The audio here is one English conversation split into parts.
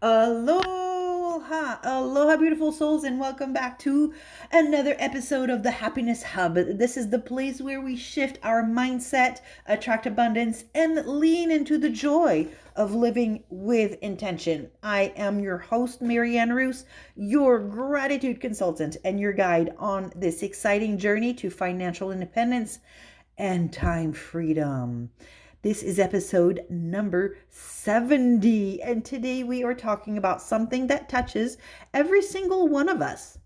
Aloha, beautiful souls, and welcome back to another episode of the Happiness Hub. This is the place where we shift our mindset, attract abundance, and lean into the joy of living with intention. I am your host, Marianne Rouse, your gratitude consultant and your guide on this exciting journey to financial independence and time freedom. This is episode number 70, and today we are talking about something that touches every single one of us: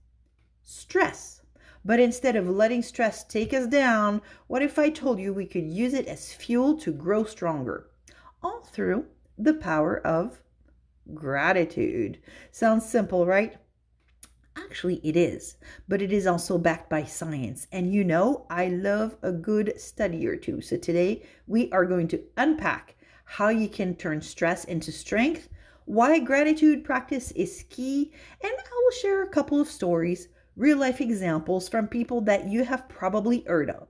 stress. But instead of letting stress take us down, what if I told you we could use it as fuel to grow stronger? All through the power of gratitude. Sounds simple, right? Actually, it is, but it is also backed by science. And you know, I love a good study or two. So today we are going to unpack how you can turn stress into strength, why gratitude practice is key, and I will share a couple of stories, real life examples from people that you have probably heard of.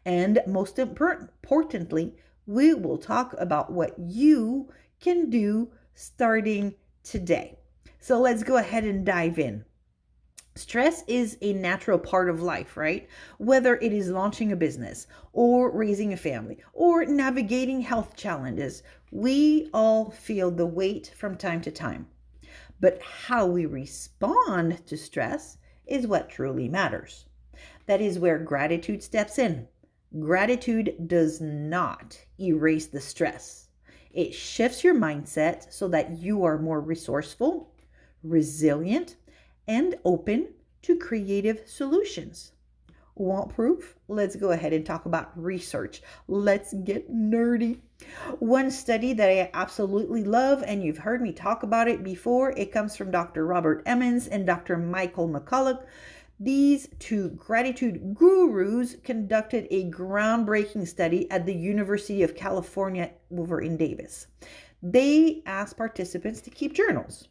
And most importantly, we will talk about what you can do starting today. So let's go ahead and dive in. Stress is a natural part of life, right? Whether it is launching a business or raising a family or navigating health challenges, we all feel the weight from time to time. But how we respond to stress is what truly matters. That is where gratitude steps in. Gratitude does not erase the stress. It shifts your mindset so that you are more resourceful, resilient, and open to creative solutions. Want proof? Let's go ahead and talk about research. Let's get nerdy. One study that I absolutely love, and you've heard me talk about it before, it comes from Dr. Robert Emmons and Dr. Michael McCulloch. These two gratitude gurus conducted a groundbreaking study at the University of California over in Davis. They asked participants to keep journals.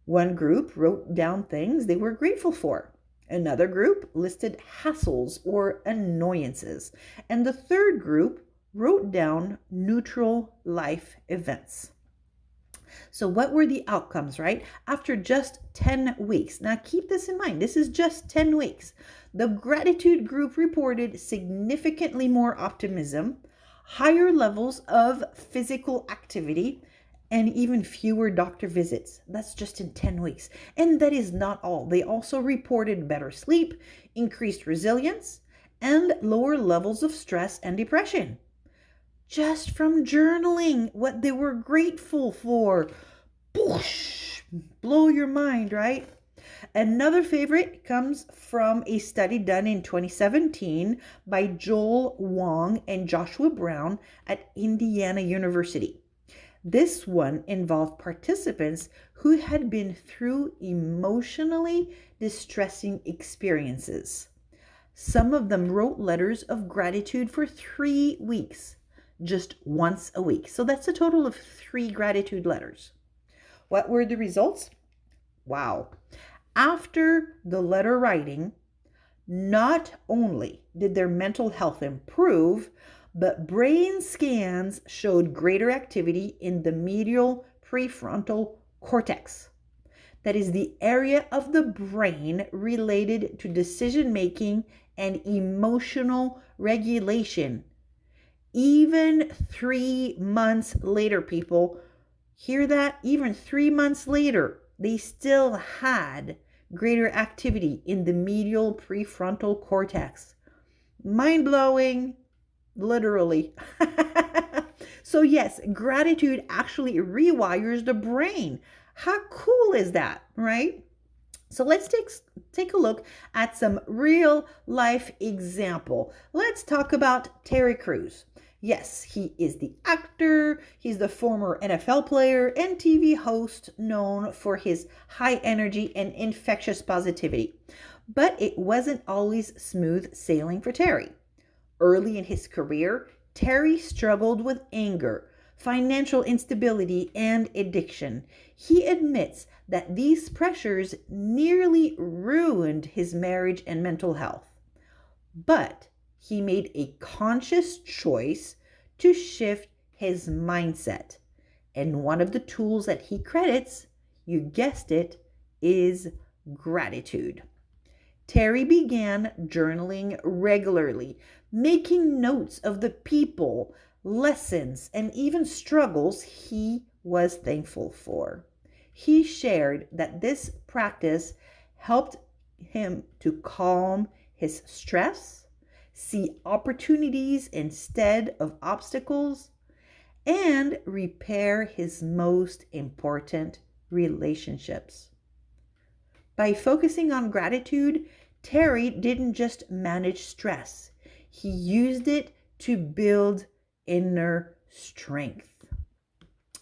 One group wrote down things they were grateful for. Another group listed hassles or annoyances. And the third group wrote down neutral life events. So, what were the outcomes, right? After just 10 weeks. Now, keep this in mind. This is just 10 weeks. The gratitude group reported significantly more optimism, higher levels of physical activity, and even fewer doctor visits. That's just in 10 weeks. And that is not all. They also reported better sleep, increased resilience, and lower levels of stress and depression. Just from journaling what they were grateful for. Boosh! Blow your mind, right? Another favorite comes from a study done in 2017 by Joel Wong and Joshua Brown at Indiana University. This one involved participants who had been through emotionally distressing experiences. Some of them wrote letters of gratitude for 3 weeks, just once a week. So that's a total of 3 gratitude letters. What were the results? Wow. After the letter writing, not only did their mental health improve, but brain scans showed greater activity in the medial prefrontal cortex. That is the area of the brain related to decision making and emotional regulation. Even 3 months later, people, hear that? Even 3 months later, they still had greater activity in the medial prefrontal cortex. Mind blowing. Literally. So yes, gratitude actually rewires the brain. How cool is that, right? So let's take a look at some real life example. Let's talk about Terry Crews. Yes, he is the actor. He's the former NFL player and TV host known for his high energy and infectious positivity. But it wasn't always smooth sailing for Terry. Early in his career, Terry struggled with anger, financial instability, and addiction. He admits that these pressures nearly ruined his marriage and mental health. But he made a conscious choice to shift his mindset. And one of the tools that he credits, you guessed it, is gratitude. Terry began journaling regularly, making notes of the people, lessons, and even struggles he was thankful for. He shared that this practice helped him to calm his stress, see opportunities instead of obstacles, and repair his most important relationships. By focusing on gratitude, Terry didn't just manage stress, he used it to build inner strength.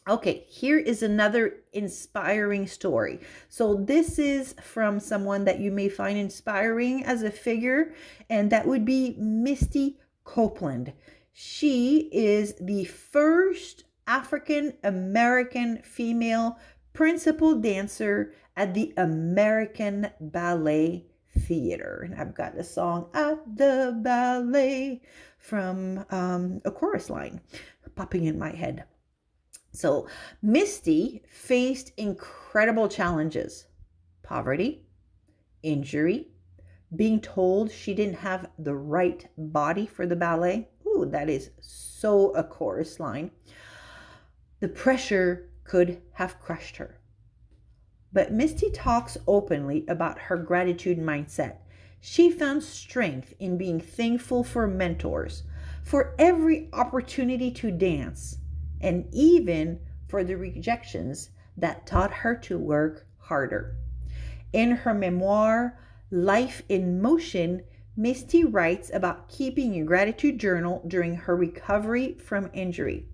Okay, here is another inspiring story. So, this is from someone that you may find inspiring as a figure, and that would be Misty Copeland. She is the first African American female principal dancer at the American Ballet Theater. And I've got a song at the ballet from a chorus line popping in my head. So, Misty faced incredible challenges: poverty, injury, being told she didn't have the right body for the ballet. Ooh, that is so a chorus line. The pressure could have crushed her. But Misty talks openly about her gratitude mindset. She found strength in being thankful for mentors, for every opportunity to dance, and even for the rejections that taught her to work harder. In her memoir, Life in Motion, Misty writes about keeping a gratitude journal during her recovery from injury.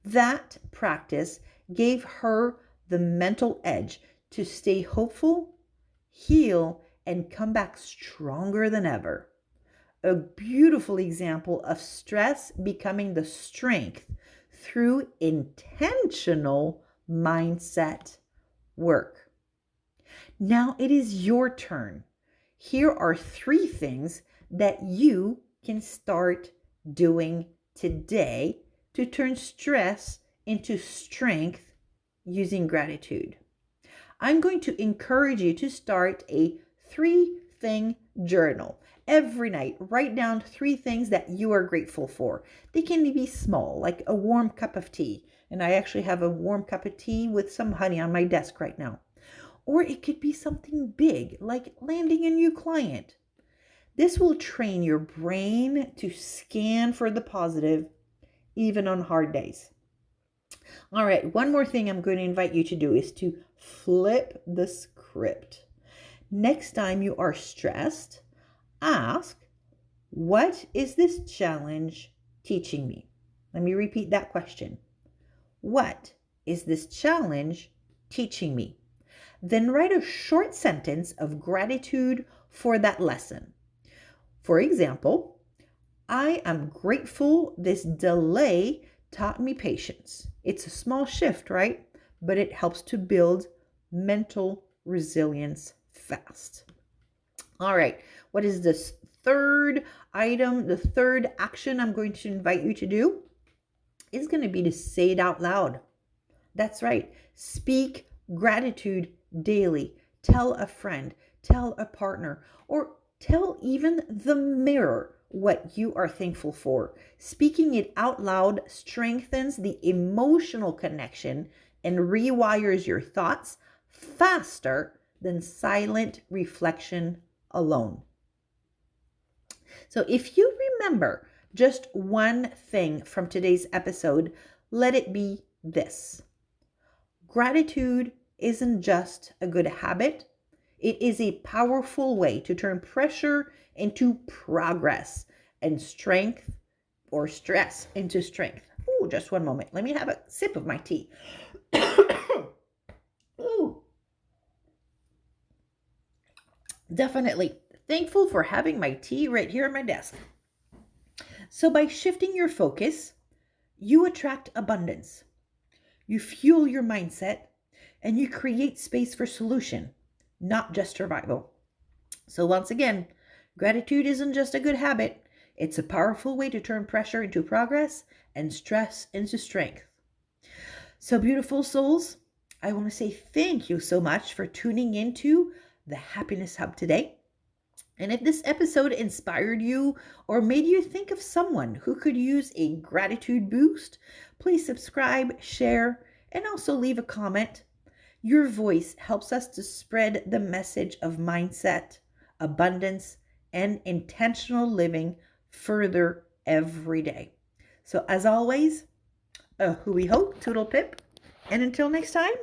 That practice gave her the mental edge to stay hopeful, heal, and come back stronger than ever. A beautiful example of stress becoming the strength through intentional mindset work. Now it is your turn. Here are 3 things that you can start doing today to turn stress into strength using gratitude. I'm going to encourage you to start a 3-thing journal. Every night, write down 3 things that you are grateful for. They can be small, like a warm cup of tea. And I actually have a warm cup of tea with some honey on my desk right now. Or it could be something big, like landing a new client. This will train your brain to scan for the positive, even on hard days. All right, one more thing I'm going to invite you to do is to flip the script. Next time you are stressed, ask, what is this challenge teaching me? Let me repeat that question. What is this challenge teaching me? Then write a short sentence of gratitude for that lesson. For example, I am grateful this delay taught me patience. It's a small shift, right? But it helps to build mental resilience fast. All right, what is this third item? The third action I'm going to invite you to do is going to be to say it out loud. That's right. Speak gratitude daily. Tell a friend, tell a partner, or tell even the mirror what you are thankful for. Speaking it out loud strengthens the emotional connection and rewires your thoughts faster than silent reflection alone. So if you remember just one thing from today's episode, let it be this. Gratitude isn't just a good habit. It is a powerful way to turn pressure into progress and strength or stress into strength. Ooh, just one moment. Let me have a sip of my tea. Ooh. Definitely thankful for having my tea right here on my desk. So by shifting your focus, you attract abundance. You fuel your mindset and you create space for solution, not just survival. So once again, gratitude isn't just a good habit. It's a powerful way to turn pressure into progress and stress into strength. So, beautiful souls, I want to say thank you so much for tuning into the Happiness Hub today. And if this episode inspired you or made you think of someone who could use a gratitude boost, please subscribe, share, and also leave a comment. Your voice helps us to spread the message of mindset, abundance, and intentional living further every day. So, as always, who we hope, toodle pip. And until next time,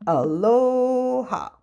aloha.